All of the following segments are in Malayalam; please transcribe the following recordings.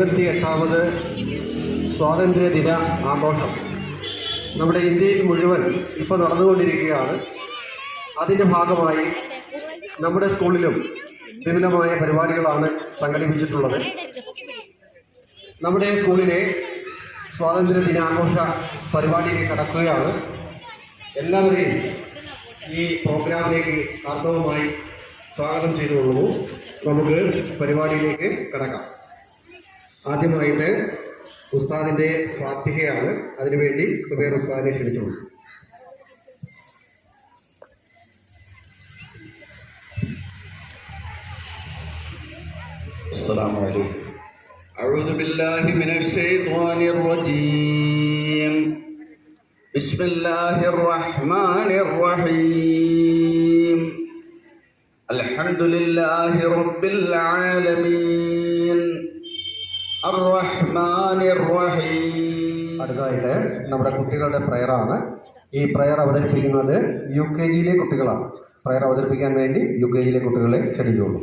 78ാമത് സ്വാതന്ത്ര്യദിന ആഘോഷം നമ്മുടെ ഇന്ത്യയിൽ മുഴുവൻ ഇപ്പോൾ നടന്നുകൊണ്ടിരിക്കുകയാണ്. അതിൻ്റെ ഭാഗമായി നമ്മുടെ സ്കൂളിലും വിപുലമായ പരിപാടികളാണ് സംഘടിപ്പിച്ചിട്ടുള്ളത്. നമ്മുടെ സ്കൂളിലെ സ്വാതന്ത്ര്യദിനാഘോഷ പരിപാടിയിലേക്ക് കടക്കുകയാണ്. എല്ലാവരെയും ഈ പ്രോഗ്രാമിലേക്ക് ഹാർദവമായി സ്വാഗതം ചെയ്തുകൊള്ളുന്നു. നമുക്ക് പരിപാടിയിലേക്ക് കടക്കാം. ആദ്യമായിട്ട് ഉസ്താദിൻ്റെ ഫാത്തിഹയാണ്. അതിനുവേണ്ടി സുബൈർ ഉസ്താദിനെ ക്ഷണിച്ചോളൂ. السلام عليكم. أعوذ بالله من الشيطان الرجيم. بسم الله الرحمن الرحيم. الحمد لله رب العالمين الرحمن الرحيم. അടുത്തതായിട്ട് നമ്മുടെ കുട്ടികളുടെ പ്രയറാണ്. ഈ പ്രയർ അവതരിപ്പിക്കുന്നത് UKG കുട്ടികളാണ്. പ്രയർ അവതരിപ്പിക്കാൻ വേണ്ടി UKG കുട്ടികളെ ക്ഷണിച്ചോളൂ.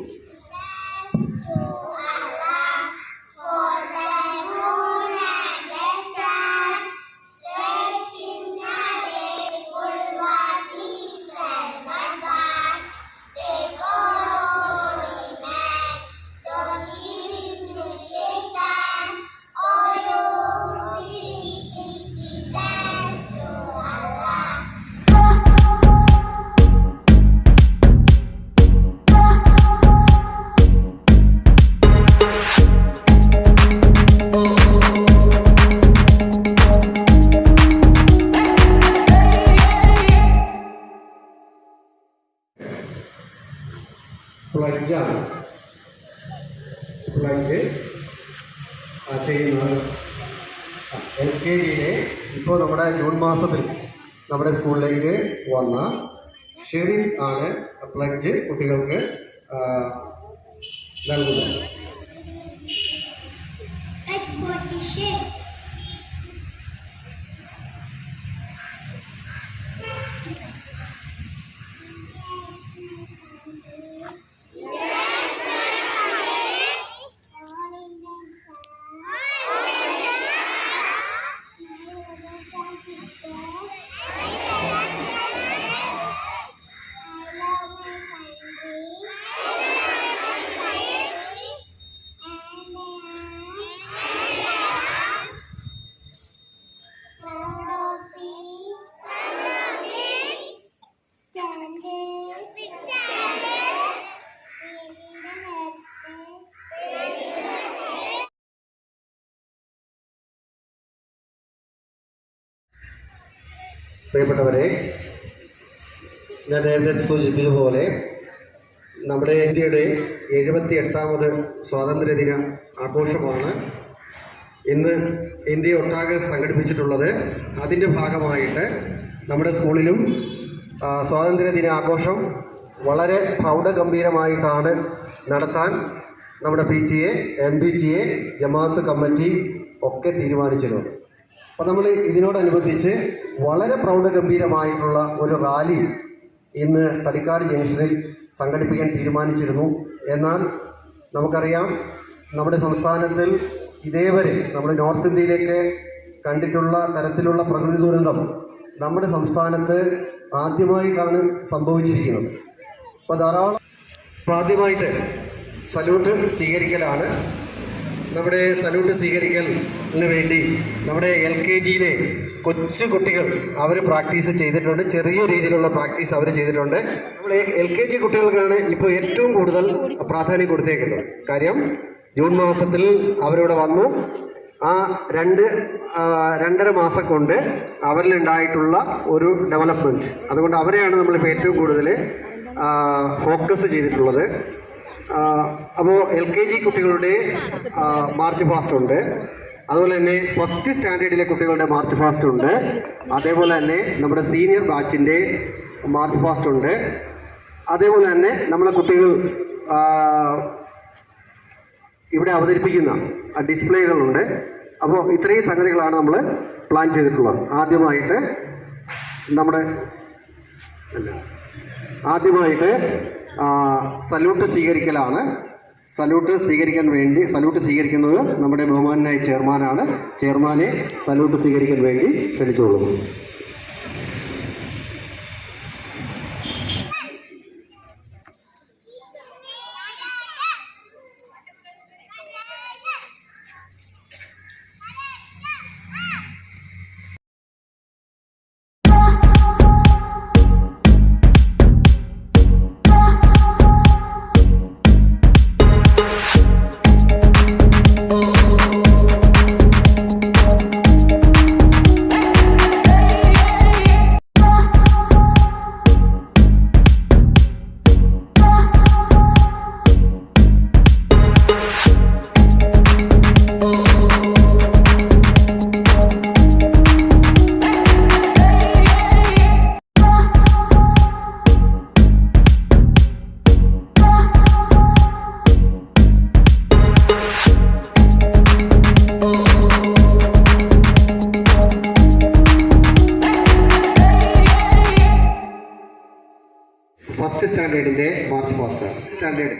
പ്ലഡ്ജ് ചെയ്യുന്നത് LKG ഇപ്പോൾ നമ്മുടെ ജൂൺ മാസത്തിൽ നമ്മുടെ സ്കൂളിലേക്ക് വന്ന ഷെറിൻ ആണ് പ്ലഡ്ജ് കുട്ടികൾക്ക് നൽകുന്നത്. പ്രിയപ്പെട്ടവരെ, ഞാൻ നേരത്തെ സൂചിപ്പിച്ചതുപോലെ നമ്മുടെ ഇന്ത്യയുടെ 78ാമത് സ്വാതന്ത്ര്യദിന ആഘോഷമാണ് ഇന്ന് ഇന്ത്യ ഒട്ടാകെ സംഘടിപ്പിച്ചിട്ടുള്ളത്. അതിൻ്റെ ഭാഗമായിട്ട് നമ്മുടെ സ്കൂളിലും സ്വാതന്ത്ര്യദിന ആഘോഷം വളരെ പ്രൗഢഗംഭീരമായിട്ടാണ് നടത്താൻ നമ്മുടെ PTA, MPTA, ജമാഅത്ത് കമ്മിറ്റി ഒക്കെ തീരുമാനിച്ചിരുന്നത്. അപ്പോൾ നമ്മൾ ഇതിനോടനുബന്ധിച്ച് വളരെ പ്രൗഢഗംഭീരമായിട്ടുള്ള ഒരു റാലി ഇന്ന് തടിക്കാട് ജംഗ്ഷനിൽ സംഘടിപ്പിക്കാൻ തീരുമാനിച്ചിരുന്നു. എന്നാൽ നമുക്കറിയാം, നമ്മുടെ സംസ്ഥാനത്തിൽ ഇതേവരെ നമ്മൾ നോർത്ത് ഇന്ത്യയിലേക്ക് കണ്ടിട്ടുള്ള തരത്തിലുള്ള പ്രകൃതി ദുരന്തം നമ്മുടെ സംസ്ഥാനത്ത് ആദ്യമായിട്ടാണ് സംഭവിച്ചിരിക്കുന്നത്. അപ്പോൾ ആദ്യമായിട്ട് സല്യൂട്ട് സ്വീകരിക്കലാണ്. നമ്മുടെ സല്യൂട്ട് സ്വീകരിക്കലിന് വേണ്ടി നമ്മുടെ LKG കൊച്ചു കുട്ടികൾ അവർ പ്രാക്ടീസ് ചെയ്തിട്ടുണ്ട്. ചെറിയ രീതിയിലുള്ള പ്രാക്ടീസ് അവർ ചെയ്തിട്ടുണ്ട്. നമ്മൾ LKG കുട്ടികൾക്കാണ് ഇപ്പോൾ ഏറ്റവും കൂടുതൽ പ്രാധാന്യം കൊടുത്തേക്കുന്നത്. കാര്യം ജൂൺ മാസത്തിൽ അവരിവിടെ വന്നു. ആ 2.5 മാസം കൊണ്ട് അവരിലുണ്ടായിട്ടുള്ള ഒരു ഡെവലപ്മെൻറ്റ്, അതുകൊണ്ട് അവരെയാണ് നമ്മളിപ്പോൾ ഏറ്റവും കൂടുതൽ ഫോക്കസ് ചെയ്തിട്ടുള്ളത്. അപ്പോൾ LKG കുട്ടികളുടെ മാർച്ച് പാസ്റ്റ് ഉണ്ട്. അതുപോലെ തന്നെ ഫസ്റ്റ് സ്റ്റാൻഡേർഡിലെ കുട്ടികളുടെ മാർച്ച് പാസ്റ്റ് ഉണ്ട്. അതേപോലെ തന്നെ നമ്മുടെ സീനിയർ ബാച്ചിൻ്റെ മാർച്ച് പാസ്റ്റ് ഉണ്ട്. അതേപോലെ തന്നെ നമ്മളെ കുട്ടികൾ ഇവിടെ അവതരിപ്പിക്കുന്ന ഡിസ്പ്ലേകളുണ്ട്. അപ്പോൾ ഇത്രയും സംഗതികളാണ് നമ്മൾ പ്ലാൻ ചെയ്തിട്ടുള്ളത്. ആദ്യമായിട്ട് സല്യൂട്ട് സ്വീകരിക്കലാണ്. സല്യൂട്ട് സ്വീകരിക്കുന്നത് നമ്മുടെ ബഹുമാനായ ചെയർമാനാണ്. ചെയർമാനെ സല്യൂട്ട് സ്വീകരിക്കാൻ വേണ്ടി ക്ഷണിച്ചുകൊള്ളുന്നു. ഫസ്റ്റ് സ്റ്റാൻഡേർഡിൻ്റെ മാർച്ച് പാസ്റ്റ് സ്റ്റാൻഡേർഡ്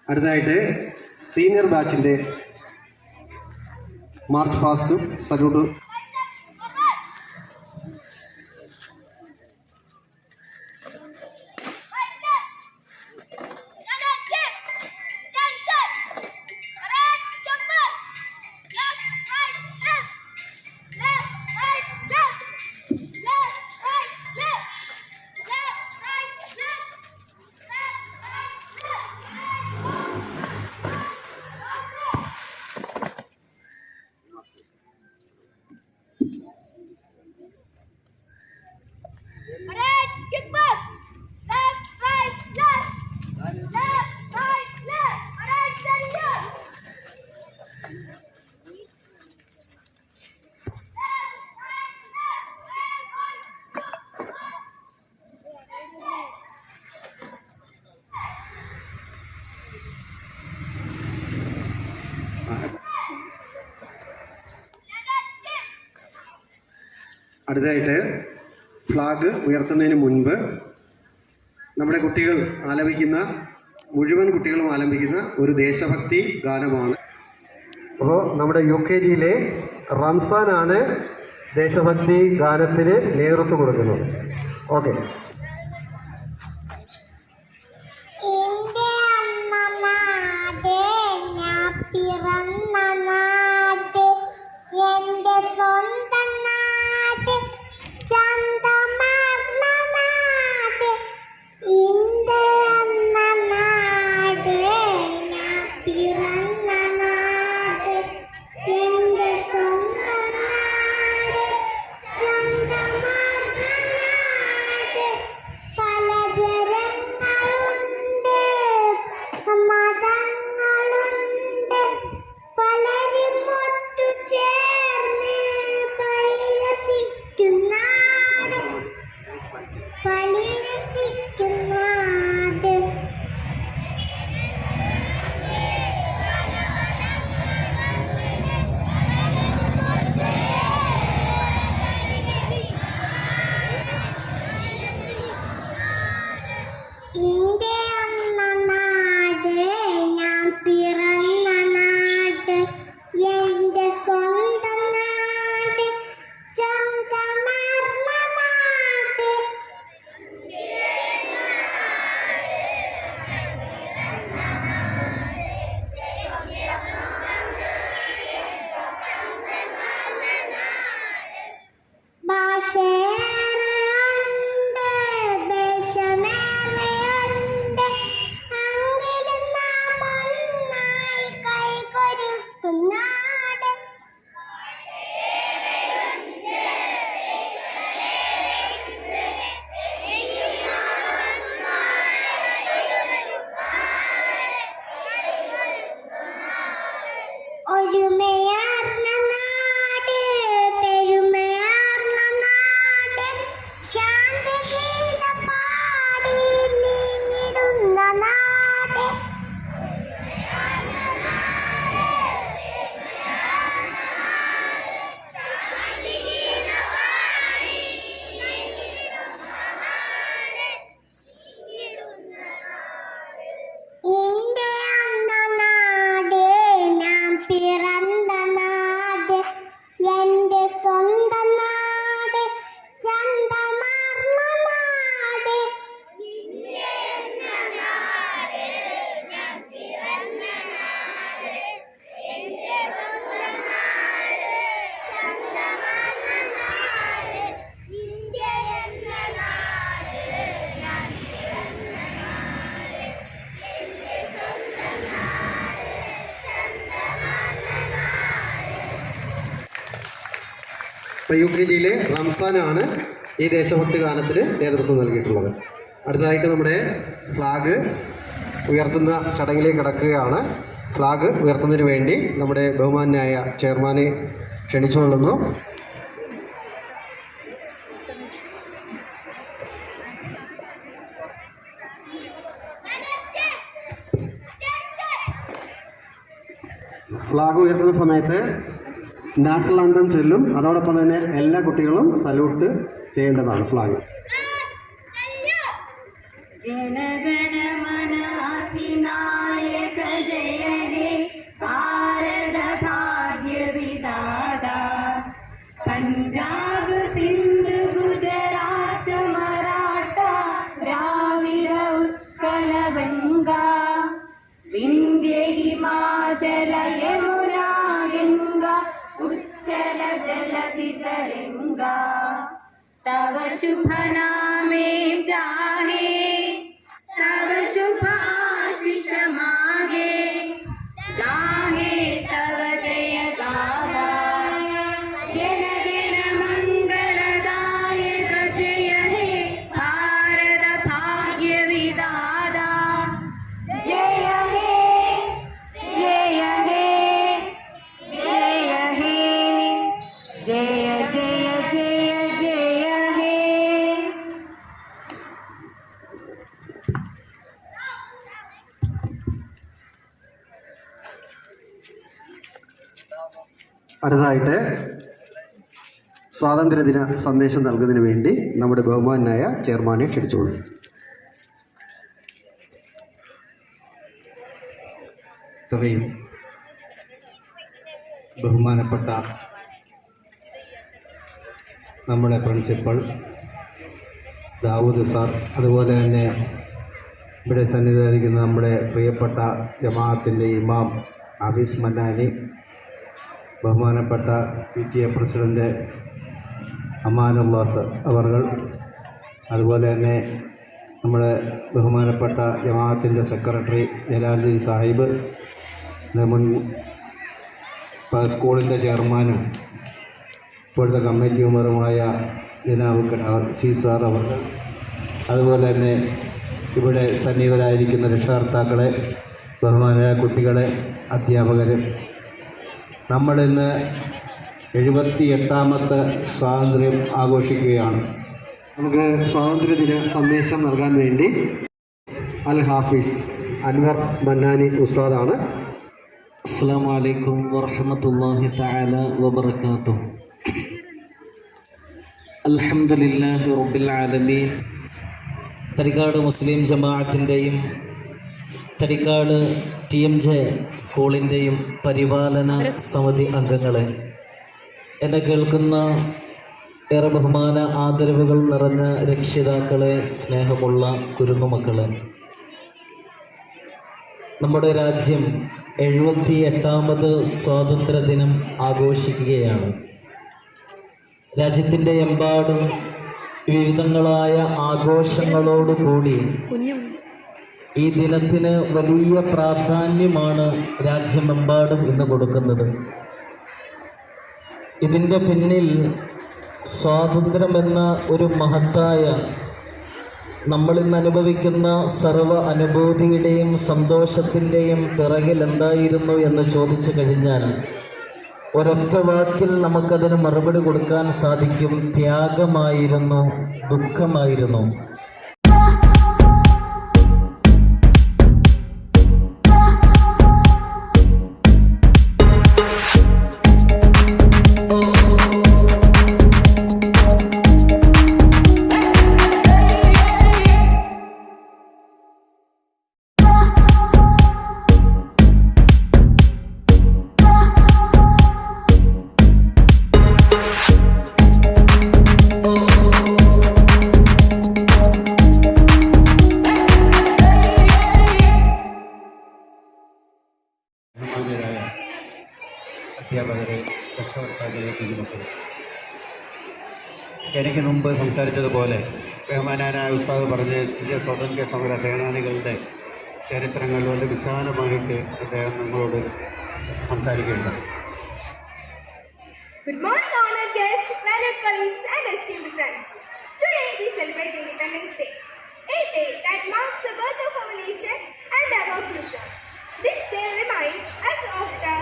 അടുത്തതായിട്ട് സീനിയർ ബാച്ചിൻ്റെ മാർച്ച് പാസ്റ്റും സല്യൂട്ടും അടുത്തതായിട്ട് ഫ്ലാഗ് ഉയർത്തുന്നതിന് മുൻപ് നമ്മുടെ കുട്ടികൾ മുഴുവൻ കുട്ടികളും ആലപിക്കുന്ന ഒരു ദേശഭക്തി ഗാനമാണ്. അപ്പോൾ നമ്മുടെ UKGയിലെ റംസാനാണ് ദേശഭക്തി ഗാനത്തിന് നേതൃത്വം കൊടുക്കുന്നത്. ഓക്കെ. ഒരുമയാർന്ന നാട്, പെരുമയാർന്ന നാട്, ശാന്തിഗീത പാടി നീങ്ങിടുന്ന നാട്. ഇന്ത്യ എന്ന നാട് ഞാൻ പിറന്ന നാട്, എന്റെ സ്വന്തം നാട്, ചന്തമാർന്ന നാട്. ഇന്ത്യ എന്ന നാട് ഞാൻ പിറന്ന നാട്, എന്റെ സ്വന്തം നാട്, ചന്തമാർന്ന നാട്. ഇന്ത്യ എന്ന നാട് ഞാൻ പിറന്ന നാട്, എന്റെ സ്വന്തം നാട്, ചന്തമാർന്ന നാട്. ഇപ്പോൾ UKG-യിലെ റംസാനാണ് ഈ ദേശഭക്തി ഗാനത്തിന് നേതൃത്വം നൽകിയിട്ടുള്ളത്. അടുത്തതായിട്ട് നമ്മുടെ ഫ്ലാഗ് ഉയർത്തുന്ന ചടങ്ങിലേക്ക് കടക്കുകയാണ്. ഫ്ലാഗ് ഉയർത്തുന്നതിന് വേണ്ടി നമ്മുടെ ബഹുമാന്യായ ചെയർമാനെ ക്ഷണിച്ചുകൊള്ളുന്നു. ഫ്ലാഗ് ഉയർത്തുന്ന സമയത്ത് നാഷണൽ ആന്തം ചൊല്ലും. അതോടൊപ്പം തന്നെ എല്ലാ കുട്ടികളും സല്യൂട്ട് ചെയ്യേണ്ടതാണ് ഫ്ലാഗ്. ജനഗണമന അധിനായക ജയ ഹേ ഭാരത ഭാഗ്യ വിധാത, പഞ്ചാബ് സിന്ധ് ഗുജറാത്ത് മറാഠ ദ്രാവിഡ ഉത്കല ബംഗ, വിന്ധ്യ ഹിമാചല യമുന ഗംഗ ഉജ്ജല ജലധി തരംഗ. तव शुभ नामे जाहे, तव शुभ आशीष मागे, गाहे तव जय गाथा. जन गण मंगलदायक जय हे भारत भाग्य विधाता. जय हे जय हे जय हे जय जय जय जय हे. അടുത്തതായിട്ട് സ്വാതന്ത്ര്യദിന സന്ദേശം നൽകുന്നതിന് വേണ്ടി നമ്മുടെ ബഹുമാനായ ചെയർമാനെ ക്ഷണിച്ചോളൂ. ഇത്രയും ബഹുമാനപ്പെട്ട നമ്മുടെ പ്രിൻസിപ്പൽ ദാവൂദ് സാർ, അതുപോലെ തന്നെ ഇവിടെ സന്നിധാനിക്കുന്ന നമ്മുടെ പ്രിയപ്പെട്ട ജമാഅത്തിൻ്റെ ഇമാം ഹഫീസ് മന്നാനി, ബഹുമാനപ്പെട്ട PTA പ്രസിഡൻ്റ് അമാനുല്ലാസ് അവർകൾ, അതുപോലെ തന്നെ നമ്മുടെ ബഹുമാനപ്പെട്ട ജമാഅത്തിൻ്റെ സെക്രട്ടറി ജലാലുദ്ദീൻ സാഹിബ്, മുൻ സ്കൂളിൻ്റെ ചെയർമാനും ഇപ്പോഴത്തെ കമ്മിറ്റി മെമ്പറുമായ ജനാബ് സി സാർ അവർ, അതുപോലെ തന്നെ ഇവിടെ സന്നിഹിതരായിരിക്കുന്ന രക്ഷകർത്താക്കളെ, ബഹുമാനരായ കുട്ടികളെ, അധ്യാപകർ, നമ്മളിന്ന് 78ാമത്തെ സ്വാതന്ത്ര്യം ആഘോഷിക്കുകയാണ്. നമുക്ക് സ്വാതന്ത്ര്യദിന സന്ദേശം നൽകാൻ വേണ്ടി അൽ ഹാഫിസ് അൻവർ മന്നാനി ഉസ്താദാണ്. അസ്സലാമു അലൈക്കും വറഹ്മത്തുള്ളാഹി തആല വബറകാതുഹു. അൽഹംദുലില്ലാഹി റബ്ബിൽ ആലമീൻ. തടിക്കാട് മുസ്ലിം ജമാഅത്തിൻ്റെയും തടിക്കാട് TMJ സ്കൂളിൻ്റെയും പരിപാലന സമിതി അംഗങ്ങളെ, എന്നെ കേൾക്കുന്ന ഏറെ ബഹുമാന ആദരവുകൾ നിറഞ്ഞ രക്ഷിതാക്കളെ, സ്നേഹമുള്ള കുരുന്നുമക്കളെ, നമ്മുടെ രാജ്യം 78ാമത് സ്വാതന്ത്ര്യദിനം ആഘോഷിക്കുകയാണ്. രാജ്യത്തിൻ്റെ എമ്പാടും വിവിധങ്ങളായ ആഘോഷങ്ങളോടുകൂടി ഈ ദിനത്തിന് വലിയ പ്രാധാന്യമാണ് രാജ്യമെമ്പാടും ഇന്ന് കൊടുക്കുന്നത്. ഇതിൻ്റെ പിന്നിൽ സ്വാതന്ത്ര്യമെന്ന ഒരു മഹത്തായ നമ്മൾ ഇന്ന് അനുഭവിക്കുന്ന സർവ്വ അനുഭൂതിയുടെയും സന്തോഷത്തിൻ്റെയും പിറകിൽ എന്തായിരുന്നു എന്ന് ചോദിച്ചു കഴിഞ്ഞാൽ ഒരൊറ്റ വാക്കിൽ നമുക്കതിന് മറുപടി കൊടുക്കാൻ സാധിക്കും: ത്യാഗമായിരുന്നു, ദുഃഖമായിരുന്നു. ബഹുമാന്യരായ അധ്യാപകരെ, രക്ഷകർത്താക്കളെ, കുഞ്ഞുമക്കളെ, എനിക്ക് മുമ്പ് സംസാരിച്ചതുപോലെ ബഹുമാനായ ഉസ്താദ് പറഞ്ഞ ഇന്ത്യ സ്വാതന്ത്ര്യ സമര സേനാനികളുടെ ചരിത്രങ്ങൾ വളരെ വിശാലമായിട്ട് അദ്ദേഹം നമ്മളോട് സംസാരിക്കുകയുണ്ടായി. Good morning, honored guests, valued colleagues, and esteemed friends. Today we celebrate Independence Day, a day that marks the birth of our nation and our future. This day reminds us of the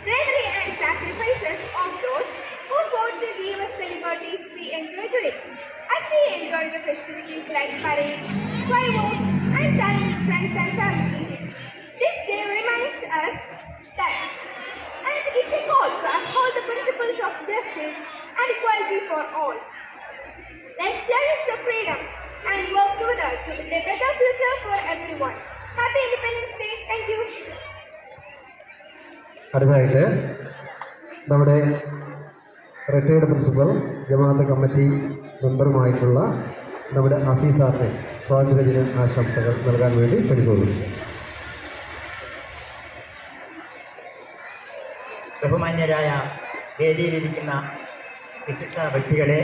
bravery and sacrifices of those who fought to give us the liberties we enjoy today. As we enjoy the festivities like parades, fireworks, and time with friends and family, this day reminds us that, and it's a call to uphold the principles of justice and equality for all. Let's cherish the freedom and work together to build a better future for everyone. Happy Independence Day. Thank you. അടുത്തതായിട്ട് നമ്മുടെ റിട്ടയർഡ് പ്രിൻസിപ്പൽ, ജമാഅത്ത് കമ്മിറ്റി മെമ്പറുമായിട്ടുള്ള നമ്മുടെ അസീസ് സാറിനെ സ്വാതന്ത്ര്യദിന ആശംസകൾ നൽകാൻ വേണ്ടി ക്ഷണിച്ചുകൊള്ളുന്നു. ബഹുമാന്യരായ വേദിയിലിരിക്കുന്ന വിശിഷ്ട വ്യക്തികളെ,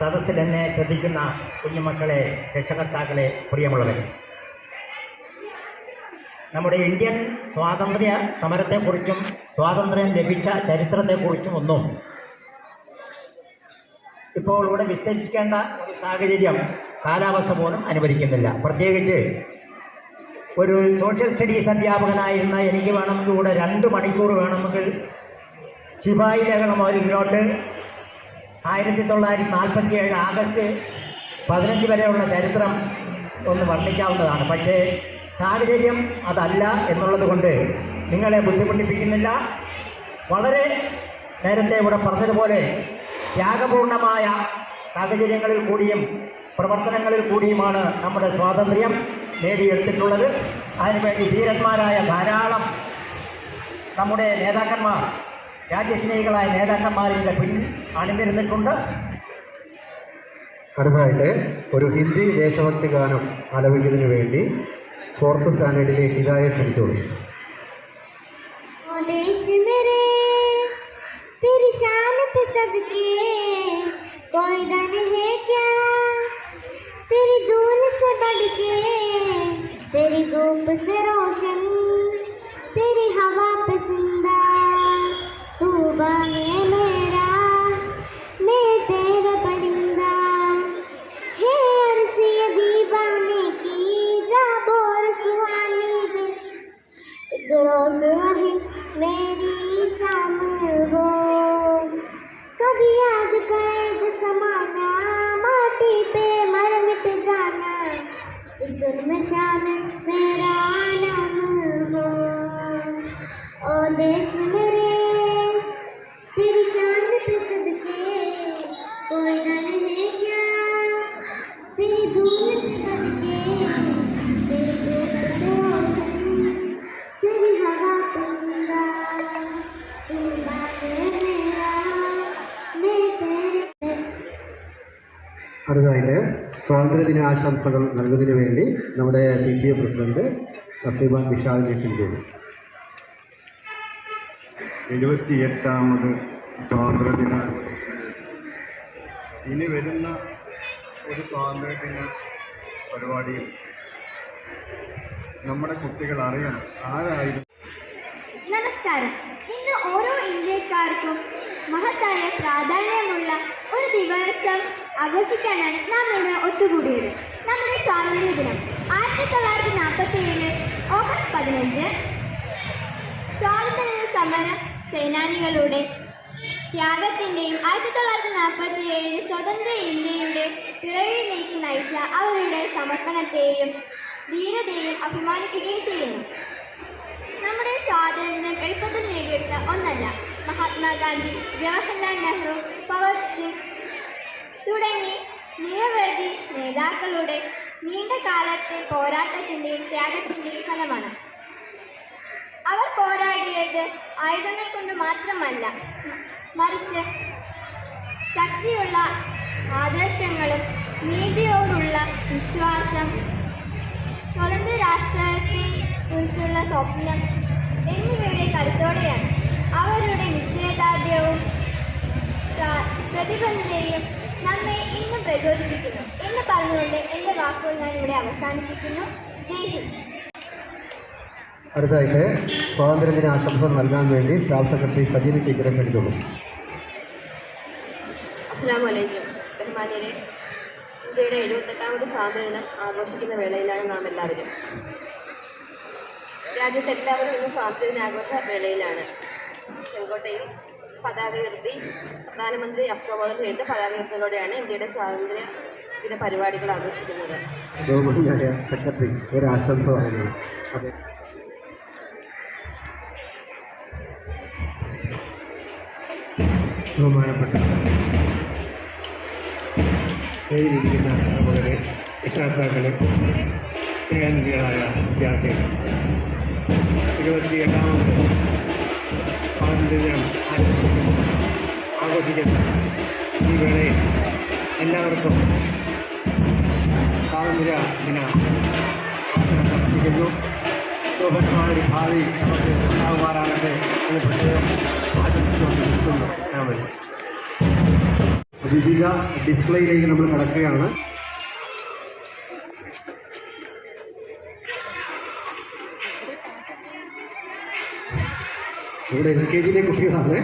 സദസ്സിൽ എന്നെ ശ്രദ്ധിക്കുന്ന കുഞ്ഞുമക്കളെ, രക്ഷകർത്താക്കളെ, പ്രിയമുള്ളവരെ, നമ്മുടെ ഇന്ത്യൻ സ്വാതന്ത്ര്യ സമരത്തെക്കുറിച്ചും സ്വാതന്ത്ര്യം ലഭിച്ച ചരിത്രത്തെക്കുറിച്ചും ഒന്നും ഇപ്പോൾ ഇവിടെ വിസ്തരിക്കേണ്ട ഒരു സാഹചര്യം കാലാവസ്ഥ പോലും അനുവദിക്കുന്നില്ല. പ്രത്യേകിച്ച് ഒരു സോഷ്യൽ സ്റ്റഡീസ് അധ്യാപകനായിരുന്ന എനിക്ക് വേണമെങ്കിൽ ഇവിടെ 2 മണിക്കൂർ വേണമെങ്കിൽ ശിപായി ലഹളം മുതൽ ഇങ്ങോട്ട് 1947 ആഗസ്റ്റ് 15 വരെയുള്ള ചരിത്രം ഒന്ന് വർണ്ണിക്കാവുന്നതാണ്. പക്ഷേ സാഹചര്യം അതല്ല എന്നുള്ളത് കൊണ്ട് നിങ്ങളെ ബുദ്ധിമുട്ടിപ്പിക്കുന്നില്ല. വളരെ നേരത്തെ ഇവിടെ പറഞ്ഞതുപോലെ ത്യാഗപൂർണമായ സാഹചര്യങ്ങളിൽ കൂടിയും പ്രവർത്തനങ്ങളിൽ കൂടിയുമാണ് നമ്മുടെ സ്വാതന്ത്ര്യം നേടിയെടുത്തിട്ടുള്ളത്. അതിനുവേണ്ടി ധീരന്മാരായ ധാരാളം നമ്മുടെ നേതാക്കന്മാർ, രാജ്യസ്നേഹികളായ നേതാക്കന്മാർ ഇതിൻ്റെ പിന്നിൽ അണിനിരുന്നിട്ടുണ്ട്. അടുത്തതായിട്ട് ഒരു ഹിന്ദി ദേശഭക്തി ഗാനം ആലപിക്കുന്നതിന് വേണ്ടി 4th സ്റ്റാൻഡേർഡിലെ ഹിദായെ ക്ഷണിച്ചോളൂ. ओ देश मेरे तेरी शान पे सदके कोई धन है क्या तेरी धूल से बढ़ के तेरी धूप से रोशन तेरी हवा पे जिंदा तू बने मेरा मैं तेरा परिंदा है अरसी दीवाने की जा बोर सुहानी है एक रोज वही मेरी शाम हो कभी याद करे जो समाना माटी पे मर मिट जाना सिर में शान मेरा नाम हो ओ देश मेरे तेरी शान पे सदके कोई धन है क्या तेरी धूल से बढ़ के तेरी धूप से रोशन तेरी हवा पे जिंदा तू बने मेरा मैं तेरे. അടുത്തതായിട്ട് സ്വാതന്ത്ര്യദിന ആശംസകൾ നൽകുന്നതിന് വേണ്ടി നമ്മുടെ PTA പ്രസിഡന്റ് നസീബാൻ വിഷാദിനെ ക്ഷണിക്കുന്നു. 78ാമത് സ്വാതന്ത്ര്യദിന ഇനി വരുന്ന ഒരു സ്വാതന്ത്ര്യദിന പരിപാടിയിൽ നമ്മുടെ കുട്ടികൾ അറിയണം ആരായിരുന്നു. നമസ്കാരം. ഇന്ന് ഓരോ ഇന്ത്യക്കാർക്കും മഹത്തായ പ്രാധാന്യമുള്ള ഒരു ദിവസം ആഘോഷിക്കാനാണ് നാം ഇവിടെ ഒത്തുകൂടിയത്. നമ്മുടെ സ്വാതന്ത്ര്യ ദിനം 1947 ഓഗസ്റ്റ് 15 സ്വാതന്ത്ര്യ സമര സേനാനികളുടെ ത്യാഗത്തിൻ്റെയും 1947 സ്വതന്ത്ര ഇന്ത്യയുടെ പിറവിയിലേക്ക് നയിച്ച അവരുടെ സമർപ്പണത്തെയും ധീരതയും അഭിമാനിക്കുകയും ചെയ്യുന്നു. നമ്മുടെ സ്വാതന്ത്ര്യം എളുപ്പത്തിൽ നേടിയെടുത്ത ഒന്നല്ല. മഹാത്മാഗാന്ധി, ജവഹർലാൽ നെഹ്റു, ഭഗത് സിംഗ് തുടങ്ങി നിരവധി നേതാക്കളുടെ നീണ്ട കാലത്തെ പോരാട്ടത്തിൻ്റെയും ത്യാഗത്തിൻ്റെയും ഫലമാണ്. അവർ പോരാടിയത് ആയുധങ്ങൾ കൊണ്ട് മാത്രമല്ല, മറിച്ച് ശക്തിയുള്ള ആദർശങ്ങളും നീതിയോടുള്ള വിശ്വാസം, സ്വതന്ത്ര രാഷ്ട്രത്തെ കുറിച്ചുള്ള സ്വപ്നം എന്നിവയുടെ കരുത്തോടെയാണ്. അവരുടെ നിശ്ചയദാർഢ്യവും പ്രതിബദ്ധതയും നമ്മെ ഇന്നും പ്രചോദിപ്പിക്കുന്നു എന്ന് പറഞ്ഞുകൊണ്ട് എൻ്റെ വാക്കുകൾ ഞാൻ ഇവിടെ അവസാനിപ്പിക്കുന്നു. ജയ് ഹിന്ദ്. അടുത്തതായിട്ട് സ്വാതന്ത്ര്യദിന ആശംസ നൽകാൻ വേണ്ടി സ്റ്റാഫ് സെക്രട്ടറി സജീന ടീച്ചറെ ക്ഷണിച്ചോളൂ. അസ്സലാമു അലൈക്കും. ബഹുമാന്യരെ, ഇന്ത്യയുടെ 78ാമത് സ്വാതന്ത്ര്യദിനം ആഘോഷിക്കുന്ന വേളയിലാണ് നാം എല്ലാവരും. രാജ്യത്തെല്ലാവരും ഇന്ന് സ്വാതന്ത്ര്യദിനാഘോഷ വേളയിലാണ്. ചെങ്കോട്ടയിൽ പതാക ഉയർത്തി പ്രധാനമന്ത്രി അഭിസംബോധന ചെയ്ത് പതാക ഉയർത്തലോടെയാണ് ഇന്ത്യയുടെ സ്വാതന്ത്ര്യ ദിന പരിപാടികൾ ആഘോഷിക്കുന്നത്. ബഹുമാന്യനായ സെക്രട്ടറി ഒരു ആശംസ പറയുന്നു. അതെ, ബഹുമാനപ്പെട്ട പേരിരിക്കുന്ന നമ്മുടെ രക്ഷകർത്താക്കളെ, സ്നേഹനിധികളായ വിദ്യാർത്ഥികൾ, 28ാമത് സ്വാതന്ത്ര്യദിനം ആഘോഷിക്കുന്ന ഈ വേളയിൽ എല്ലാവർക്കും സ്വാതന്ത്ര്യ ദിന ആശംസ അർപ്പിക്കുന്നു. ശോഭനമായ ഒരു ഭാവി നമുക്ക് ഉണ്ടാകുമാറാകട്ടെ എന്ന് പ്രത്യേകം ആശംസിച്ചുകൊണ്ട് നിൽക്കുന്നു. വിവിധ ഡിസ്പ്ലേയിലേക്ക് നമ്മൾ കടക്കുകയാണ്. ഇവിടെ LKG കുട്ടികളാണ്.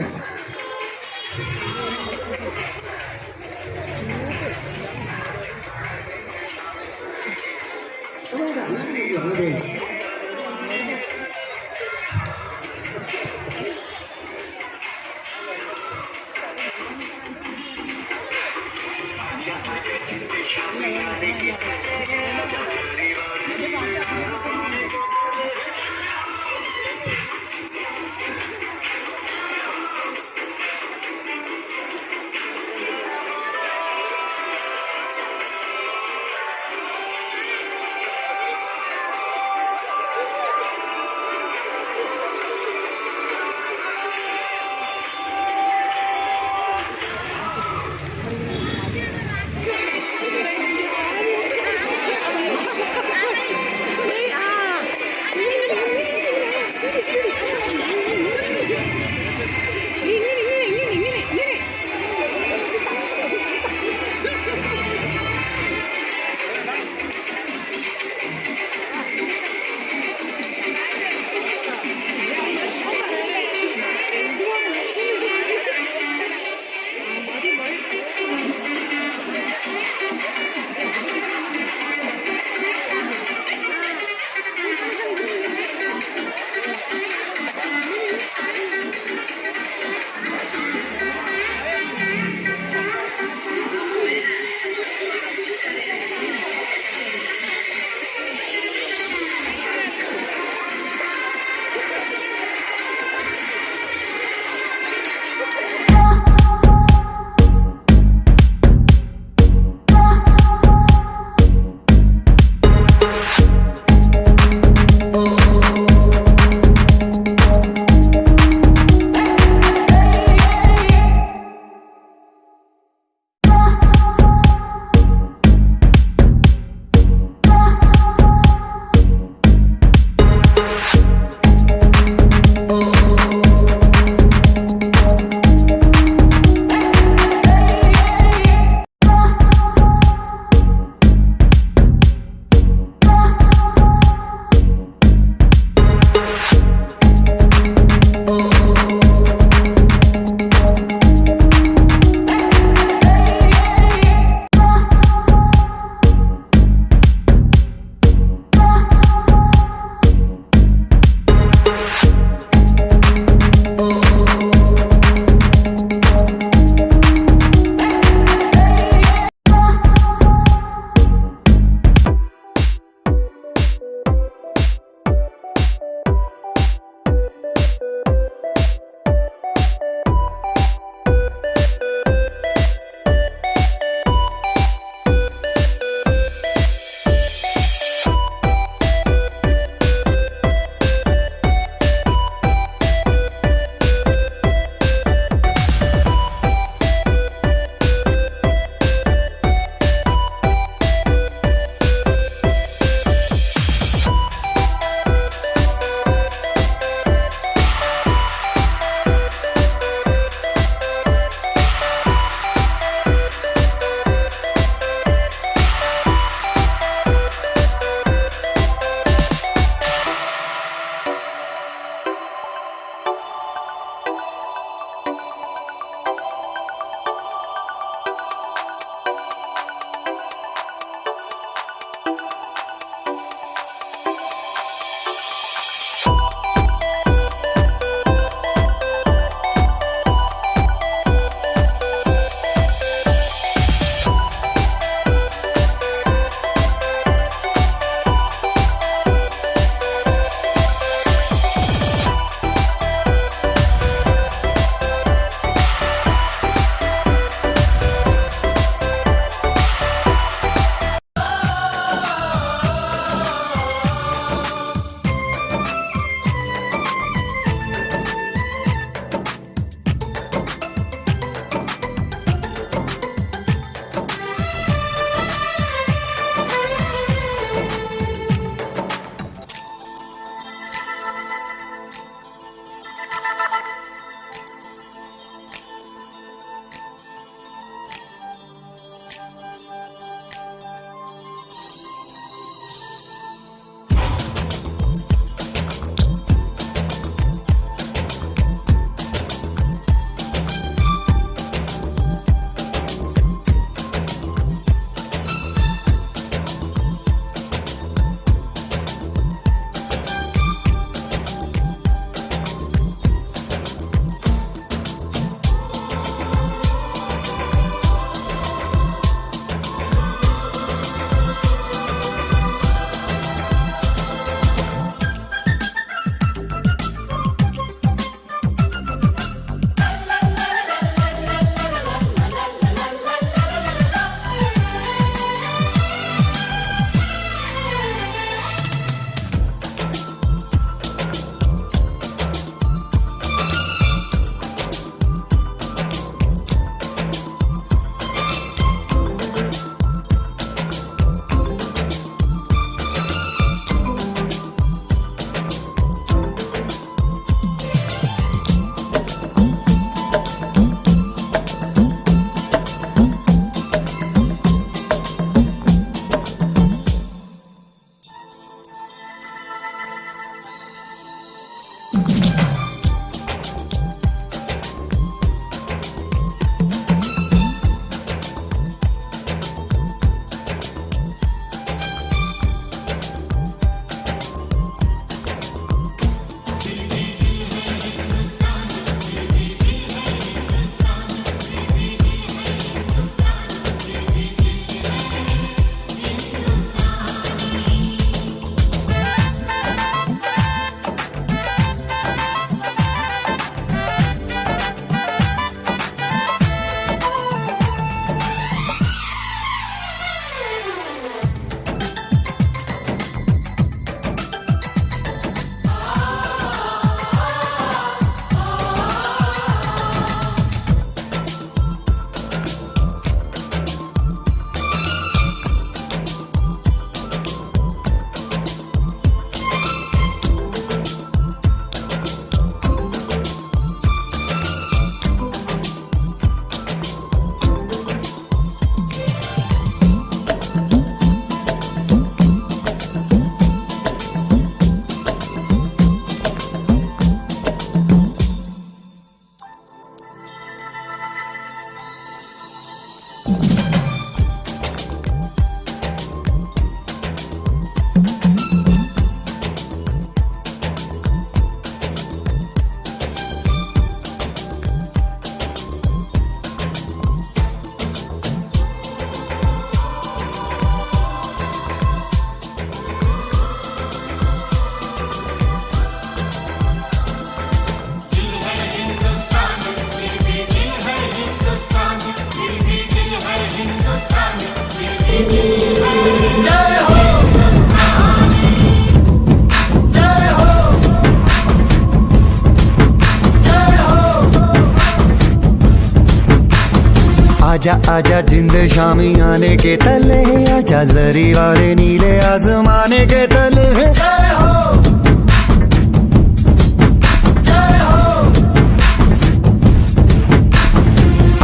आजा आजा जिंद शामी आने के तले, आजा जरी वाले नीले आसमाने के तले।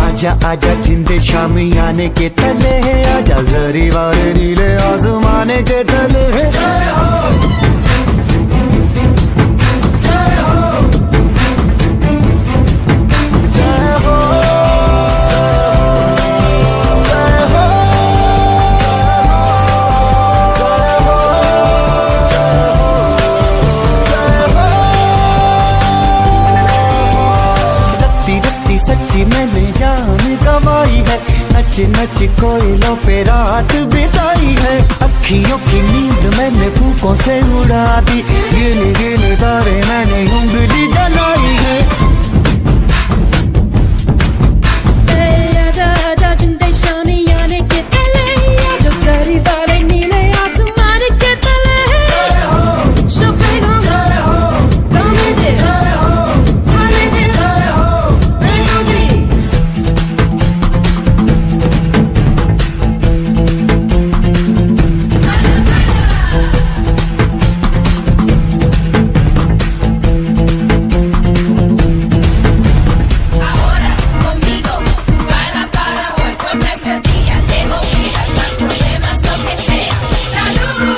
आजा आजा जिंद शामी आने के तले, आजा जरी वाले नीले आसमाने के तले। सच्ची मैंने जान गवाई है, नच नच कोयलों पे रात बिताई है। अखियों की नींद मैंने फूकों से उड़ा दी, गिन गिन तारे मैंने उंगली जलाई है। आजा आजा जिंदे शामी आने के तले, आजा जरी वाले नीले आसमान के तले। शोपेगा गाने दे खाने दे रहने दे। Ahora conmigo tú baila para hoy, porque este día tengo vidas, más problemas, lo que sea. Salud,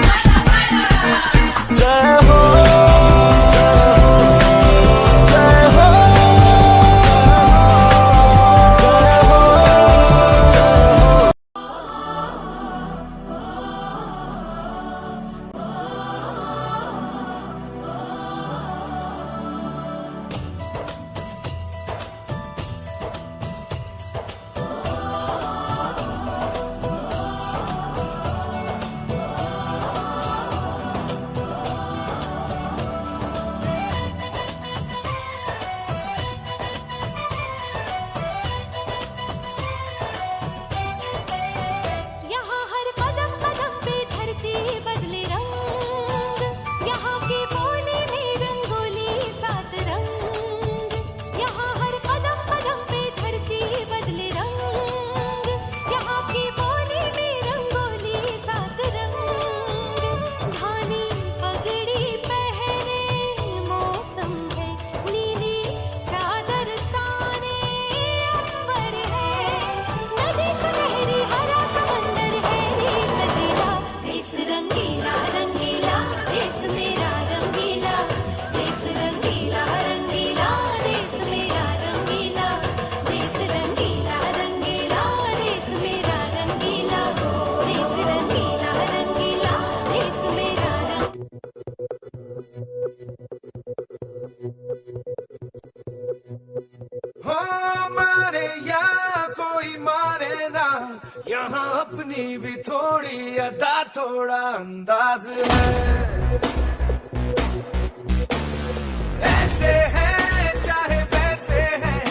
baila, baila. जय हो यहाँ हर कदम कदम पे धरती बदले रंग, यहाँ की बोली में रंगोली सात रंग। यहाँ हर कदम कदम पे धरती बदले रंग, यहाँ की बोली में रंगोली सात रंग। धानी पगड़ी पहने मौसम है, नीली चादर ताने अंबर है। नदी सुनहरी हरा समंदर है ये सजीला, देश रंगीला रंगीला, देश मेरा रंगीला। देश रंगीला रंगीला, देश मेरा रंगीला। देश रंगीला रंगीला, देश मेरा रंगीला। देश रंगीला रंगीला, देश मेरा रंगीला। हो मारे या कोई मारे ना, यहाँ अपनी भी थोड़ी अदा थोड़ा अंदाज है। ऐसे हैं चाहे वैसे हैं,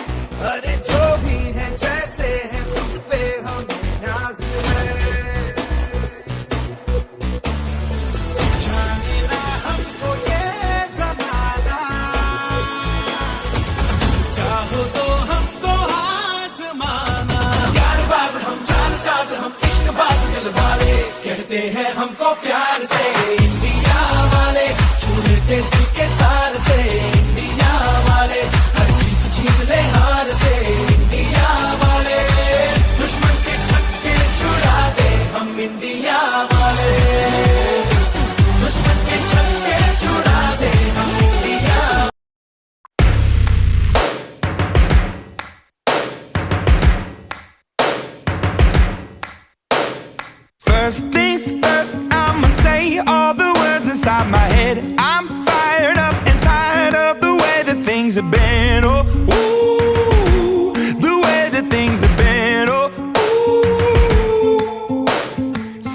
अरे जो भी हैं जैसे हैं, खुद पे हमें नाज है। जाने ना हमको ये जमाना, चाहो तो हमको आजमाना। यार बाज हम जान साज हम इश्क बाज दिल वाले, कहते हैं हमको प्यार से इंडिया वाले। छू लेते दिल के तार से इंडिया वाले, हर चीज छीन ले हार से इंडिया वाले। दुश्मन के छक्के छुड़ा दे हम इंडिया वाले, दुश्मन के छक्के छुड़ा दे हम India. First things first, I'ma say all the words inside my head. I'm fired up and tired of the way that things have been. Oh, ooh, the way that things have been. Oh, ooh.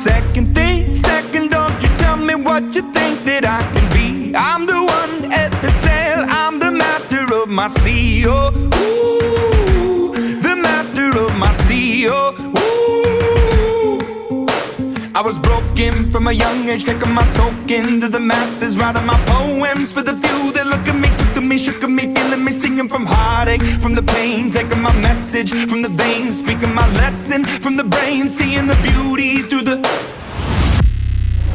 Second thing, second, don't you tell me what you think that I can be. I'm the one at the sail, I'm the master of my sea. Oh, ooh, the master of my sea. Oh, ooh. I was broken from a young age, taking my soak into the masses, writing my poems for the few that look at me, took to me, shook at me, feeling me, singing from heartache, from the pain, taking my message from the veins, speaking my lesson from the brain, seeing the beauty through the.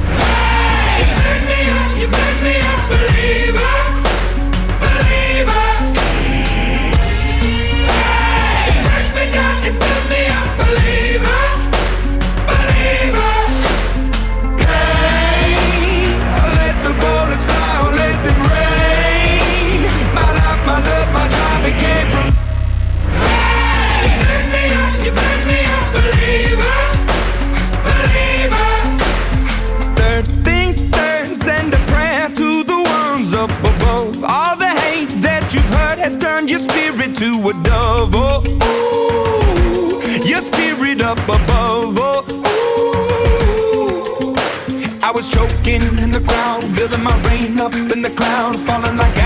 Hey, you made me a believer, believer. Hey, you break me down, you build me up, believer, believer. Hey, let the bullets fly, or let them rain. My life, my love, my drive, it came from. Hey, you made me a believer, believer. Third things third, send a prayer to the ones up above. All the hate that you've heard has turned your spirit to a dove. Oh, ooh, your spirit up above. Oh, ooh. I was choking in the crowd, building my rain up in the cloud, falling like